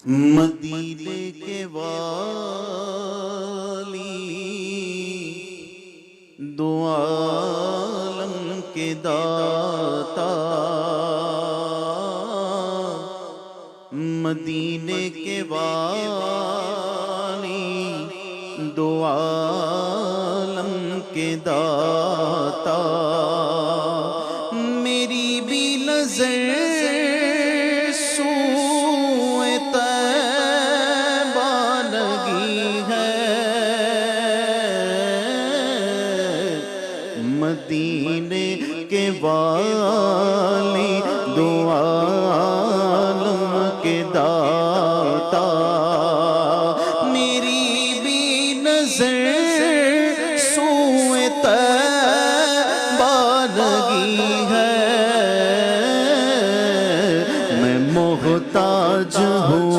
مدینے کے والی دو عالم کے داتا، مدینے کے والی دو عالم کے داتا، میری بھی نظر سوئے طیبہ لگی ہے، مدینے کے والی دو عالم کے داتا، میری بھی نظر سوئے طیبہ لگی ہے، میں محتاج ہوں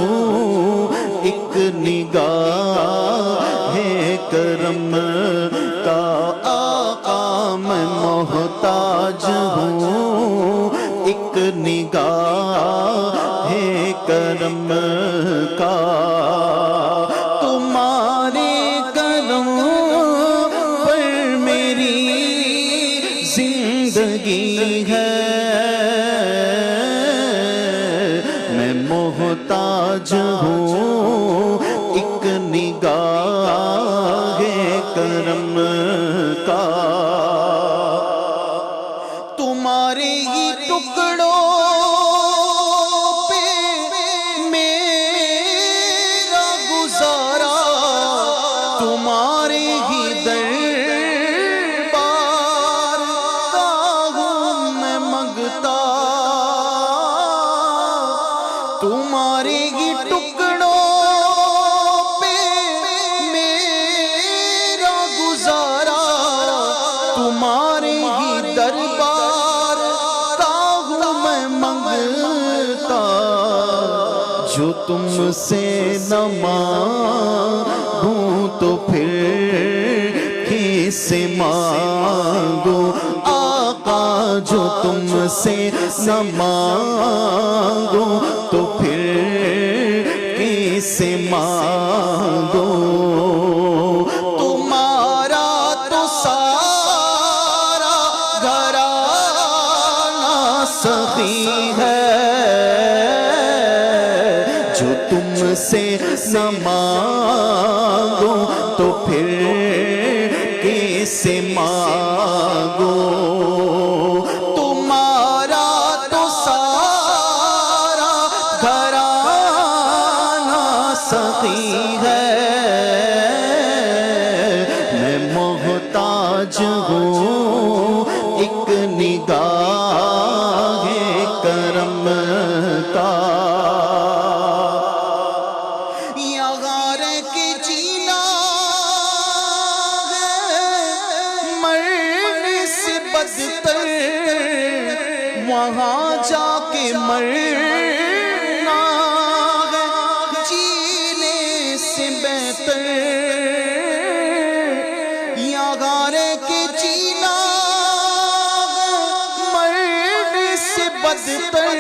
ایک نگاہ کرم کا آقا، میں محتاج ہوں ایک نگاہ کرم کا، تمہارے کرم پر میری زندگی ہے، میں محتاج ہوں ایک نگاہ کرم کا، تمہارے ہی ٹکڑوں پہ میرا گزارا، تمہارے ہی دربار کا ہوں میں منگتا، تمہارے ہی ٹکڑوں پہ میرا گزارا، تمہارے ہی دربار کا ہوں میں منگتا، جو تم سے نہ مانگوں تو پھر کس سے مانگوں آقا، جو تم سے نہ مانگوں تو پھر کس سے مانگوں، تمہارا تو سارا گھرانہ سخی ہے، جو تم سے نہ مانگوں تو پھر کس سے مانگوں، تمہارا تو سارا گھرانہ سخی ہے، میں محتاج ہوں ایک نگاہ کرم کا، یہاں رہ کے جینا ہے مرنے سے بدتر، وہاں جا کے مرنا ہے جینے سے بہتر، یہاں رہ کے جینا ہے مرنے سے بدتر،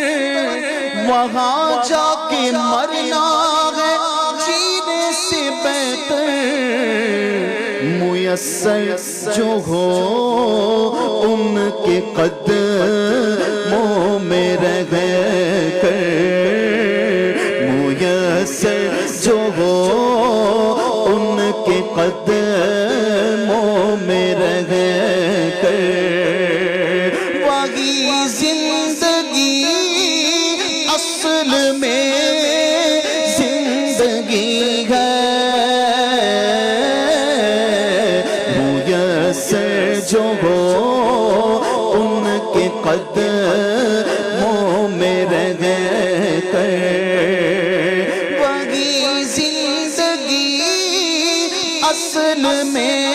وہاں جا کے مرنا ہے جینے سے بہتر، میسر جو ہو ان کے قدموں میں رہ کر، میسر جو ہو ان کے قدموں میں رہ کر، وہی زندگی اصل میں زندگی ہے، میسر جو ہو ان کے قدموں میں رہ کر، وہی زندگی اصل میں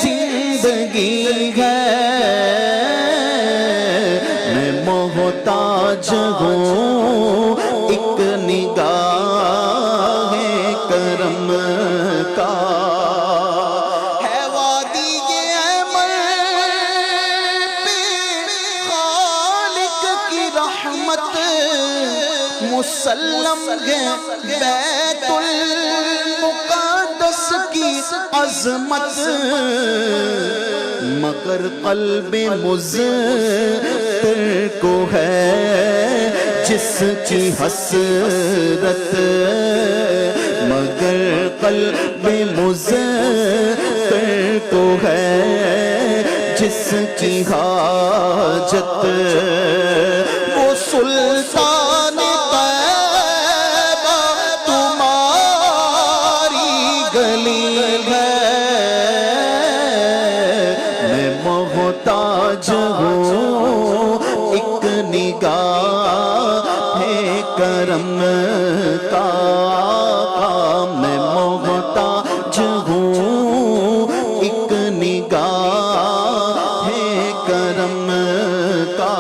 زندگی ہے، میں محتاج ہوں ایک نگاہ کرم کا، ہے وادی یہ عمر پہ خالق کی رحمت، مجھ مسلم ہے بیت المقدس کی عظمت، مگر قلب مضطر کو ہے جس کی حسرت، مگر قلب مضطر کو ہے جس کی حاجت، وہ سلطان طیبہ تمہاری گلی ہے، میں محتاج ہوں ایک نگاہ کرم کا، میں محتاج ہوں ایک نگاہ کرم کا،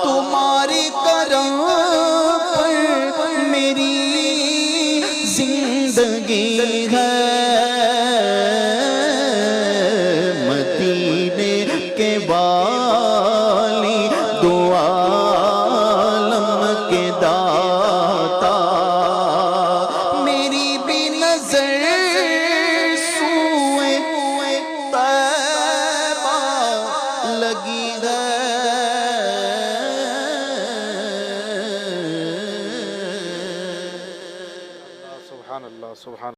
تمہاری کرم پر میری زندگی ہے، مدینے کے والی دو عالم کے داتا، میری بھی نظر سوئے طیبہ لگی ہے۔ سبحان اللہ سبحان